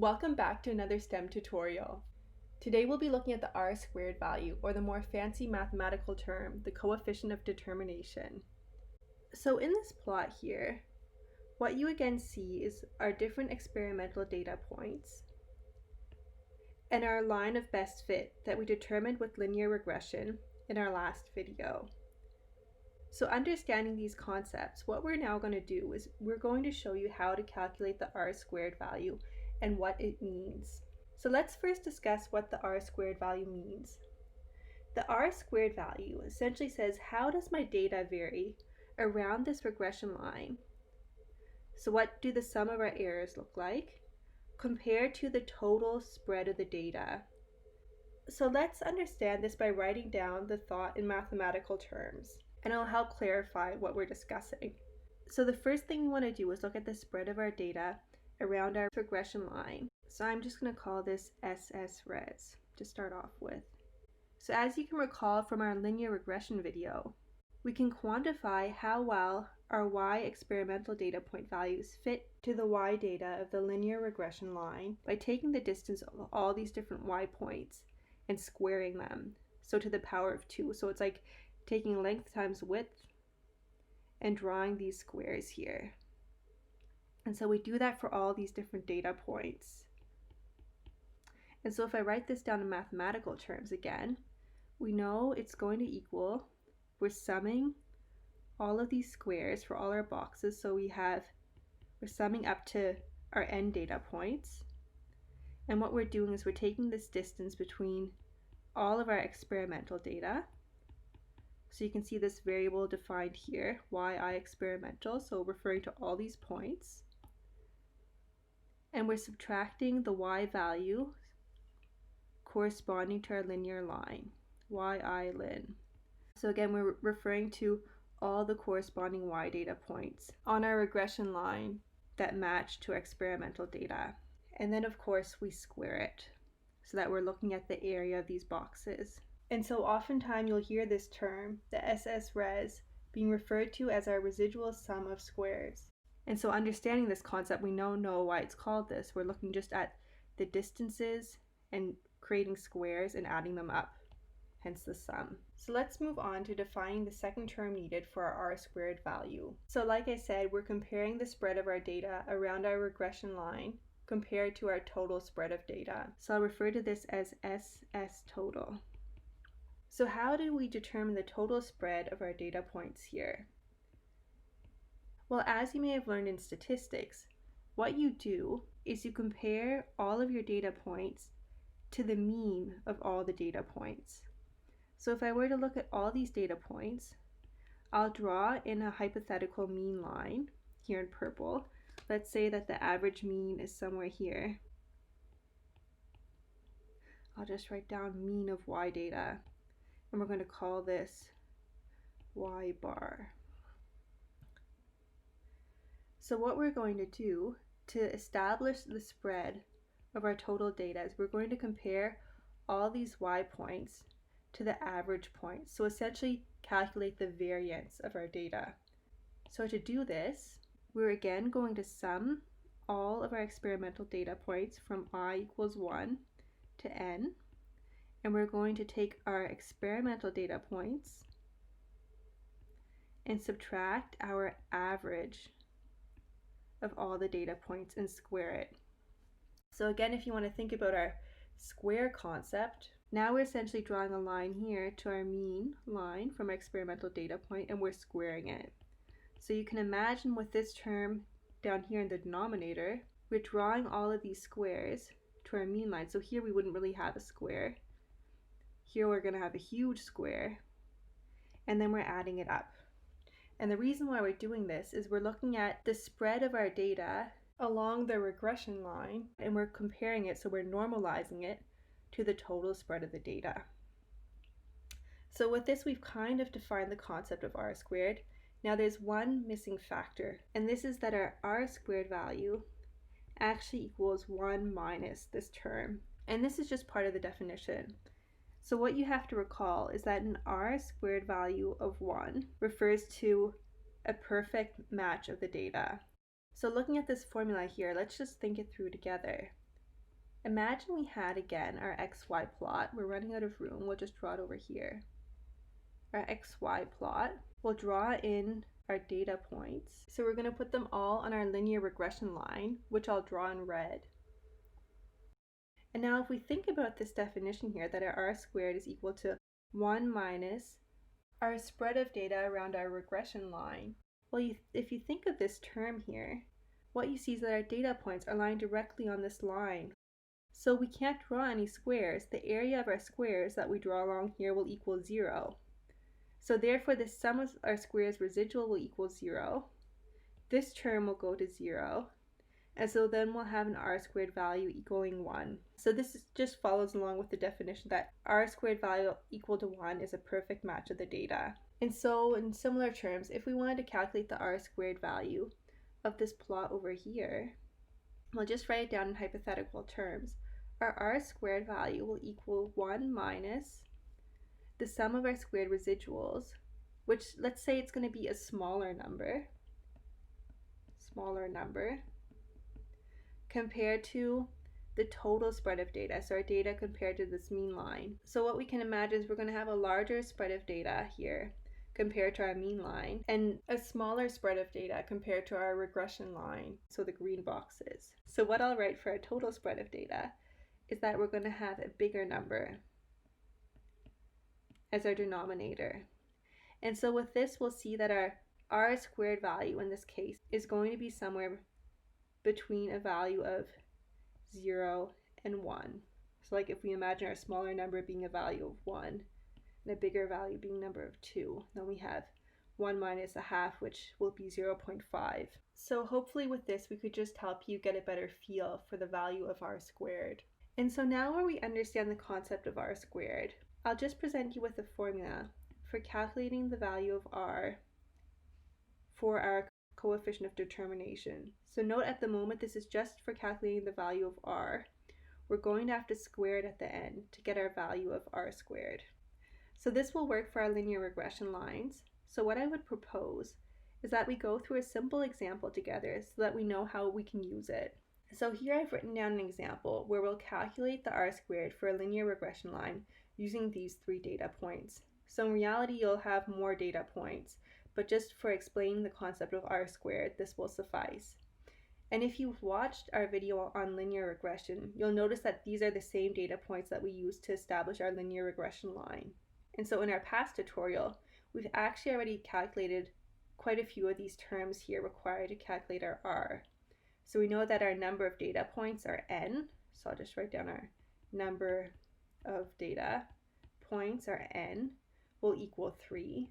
Welcome back to another STEM tutorial. Today we'll be looking at the R-squared value, or the more fancy mathematical term, the coefficient of determination. So in this plot here, what you again see is our different experimental data points and our line of best fit that we determined with linear regression in our last video. So understanding these concepts, what we're now going to do is we're going to show you how to calculate the R-squared value and what it means. So let's first discuss what the R-squared value means. The R-squared value essentially says, how does my data vary around this regression line? So what do the sum of our errors look like compared to the total spread of the data? So let's understand this by writing down the thought in mathematical terms, and it'll help clarify what we're discussing. So the first thing we want to do is look at the spread of our data around our regression line. So I'm just going to call this SSRes to start off with. So as you can recall from our linear regression video, we can quantify how well our Y experimental data point values fit to the Y data of the linear regression line by taking the distance of all these different Y points and squaring them, so to the power of 2. So it's like taking length times width and drawing these squares here. And so we do that for all these different data points. And so if I write this down in mathematical terms again, we know it's going to equal, we're summing all of these squares for all our boxes. So we're summing up to our n data points. And what we're doing is we're taking this distance between all of our experimental data. So you can see this variable defined here, yi experimental, so referring to all these points. And we're subtracting the y value corresponding to our linear line, yi lin. So again, we're referring to all the corresponding y data points on our regression line that match to our experimental data. And then of course we square it so that we're looking at the area of these boxes. And so oftentimes you'll hear this term, the SSRes, being referred to as our residual sum of squares. And so understanding this concept, we now know why it's called this. We're looking just at the distances and creating squares and adding them up, hence the sum. So let's move on to defining the second term needed for our R-squared value. So like I said, we're comparing the spread of our data around our regression line compared to our total spread of data. So I'll refer to this as SS total. So how do we determine the total spread of our data points here? Well, as you may have learned in statistics, what you do is you compare all of your data points to the mean of all the data points. So if I were to look at all these data points, I'll draw in a hypothetical mean line here in purple. Let's say that the average mean is somewhere here. I'll just write down mean of Y data, and we're going to call this Y bar. So what we're going to do to establish the spread of our total data is we're going to compare all these Y points to the average points. So essentially calculate the variance of our data. So to do this, we're again going to sum all of our experimental data points from I equals 1 to n, and we're going to take our experimental data points and subtract our average of all the data points and square it. So again, if you want to think about our square concept, now we're essentially drawing a line here to our mean line from our experimental data point, and we're squaring it. So you can imagine with this term down here in the denominator, we're drawing all of these squares to our mean line. So here we wouldn't really have a square. Here we're going to have a huge square, and then we're adding it up. And the reason why we're doing this is we're looking at the spread of our data along the regression line, and we're comparing it, so we're normalizing it to the total spread of the data. So with this, we've kind of defined the concept of R squared. Now there's one missing factor, and this is that our R squared value actually equals 1 minus this term. And this is just part of the definition. So what you have to recall is that an R squared value of 1 refers to a perfect match of the data. So looking at this formula here, let's just think it through together. Imagine we had again our xy plot. We're running out of room. We'll just draw it over here. Our xy plot. We'll draw in our data points. So we're going to put them all on our linear regression line, which I'll draw in red. And now if we think about this definition here, that our r squared is equal to 1 minus our spread of data around our regression line. Well, if you think of this term here, what you see is that our data points are lying directly on this line. So we can't draw any squares. The area of our squares that we draw along here will equal 0. So therefore the sum of our squares residual will equal 0. This term will go to 0. And so then we'll have an r squared value equaling 1. So this just follows along with the definition that r squared value equal to 1 is a perfect match of the data. And so in similar terms, if we wanted to calculate the r squared value of this plot over here, we'll just write it down in hypothetical terms. Our r squared value will equal 1 minus the sum of our squared residuals, which let's say it's going to be a smaller number, compared to the total spread of data, so our data compared to this mean line. So what we can imagine is we're going to have a larger spread of data here compared to our mean line, and a smaller spread of data compared to our regression line, so the green boxes. So what I'll write for our total spread of data is that we're going to have a bigger number as our denominator. And so with this, we'll see that our r squared value in this case is going to be somewhere between a value of 0 and 1. So like if we imagine our smaller number being a value of 1 and a bigger value being number of 2, then we have 1 minus a half, which will be 0.5. So hopefully with this we could just help you get a better feel for the value of r squared. And so now where we understand the concept of r squared, I'll just present you with a formula for calculating the value of r for our coefficient of determination. So note at the moment this is just for calculating the value of r. We're going to have to square it at the end to get our value of r squared. So this will work for our linear regression lines. So what I would propose is that we go through a simple example together so that we know how we can use it. So here I've written down an example where we'll calculate the r squared for a linear regression line using these 3 data points. So in reality you'll have more data points, but just for explaining the concept of r squared, this will suffice. And if you've watched our video on linear regression, you'll notice that these are the same data points that we use to establish our linear regression line. And so in our past tutorial, we've actually already calculated quite a few of these terms here required to calculate our r. So we know that our number of data points are n, so I'll just write down our number of data points, or n, will equal 3.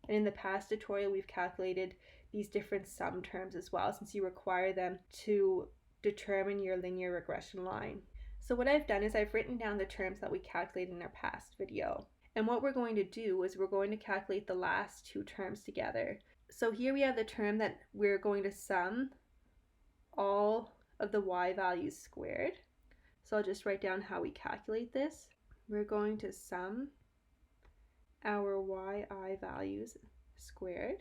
And in the past tutorial, we've calculated these different sum terms as well, since you require them to determine your linear regression line. So what I've done is I've written down the terms that we calculated in our past video. And what we're going to do is we're going to calculate the last 2 terms together. So here we have the term that we're going to sum all of the y values squared. So I'll just write down how we calculate this. We're going to sum our yi values squared.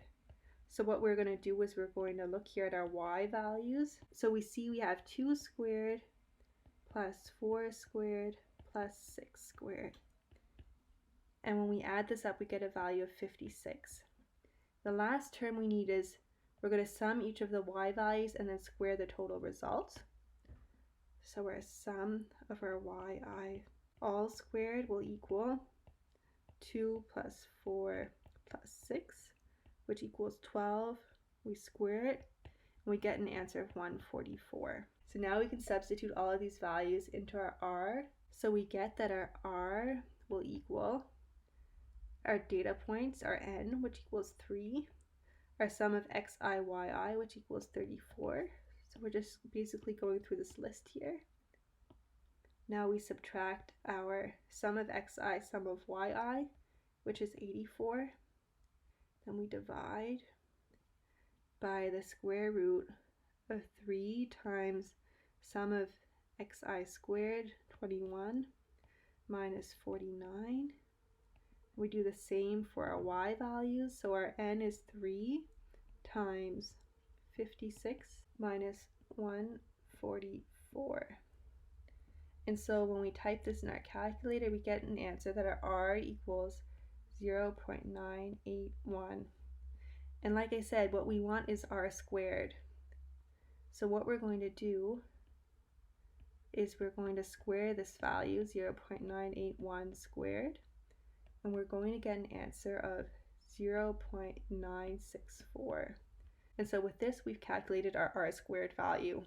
So what we're going to do is we're going to look here at our y values. So we see we have 2 squared plus 4 squared plus 6 squared. And when we add this up, we get a value of 56. The last term we need is we're going to sum each of the y values and then square the total result. So our sum of our yi all squared will equal 2 plus 4 plus 6, which equals 12. We square it, and we get an answer of 144. So now we can substitute all of these values into our r. So we get that our r will equal our data points, our n, which equals 3, our sum of xi, yi, which equals 34. So we're just basically going through this list here. Now we subtract our sum of xi, sum of yi, which is 84. Then we divide by the square root of 3 times sum of xi squared, 21, minus 49. We do the same for our y values. So our n is 3 times 56 minus 144. And so when we type this in our calculator, we get an answer that our r equals 0.981. And like I said, what we want is r squared. So what we're going to do is we're going to square this value, 0.981 squared, and we're going to get an answer of 0.964. And so with this, we've calculated our r squared value.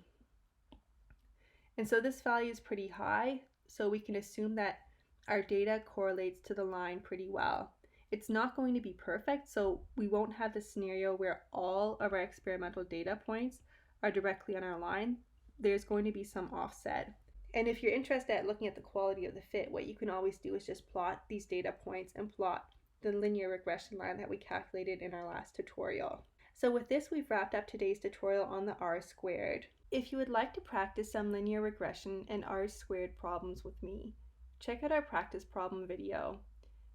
And so this value is pretty high, so we can assume that our data correlates to the line pretty well. It's not going to be perfect, so we won't have the scenario where all of our experimental data points are directly on our line. There's going to be some offset. And if you're interested in looking at the quality of the fit, what you can always do is just plot these data points and plot the linear regression line that we calculated in our last tutorial. So with this, we've wrapped up today's tutorial on the r squared. If you would like to practice some linear regression and r squared problems with me, check out our practice problem video.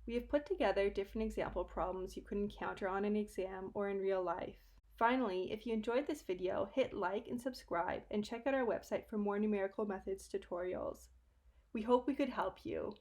We have put together different example problems you could encounter on an exam or in real life. Finally, if you enjoyed this video, hit like and subscribe, and check out our website for more numerical methods tutorials. We hope we could help you.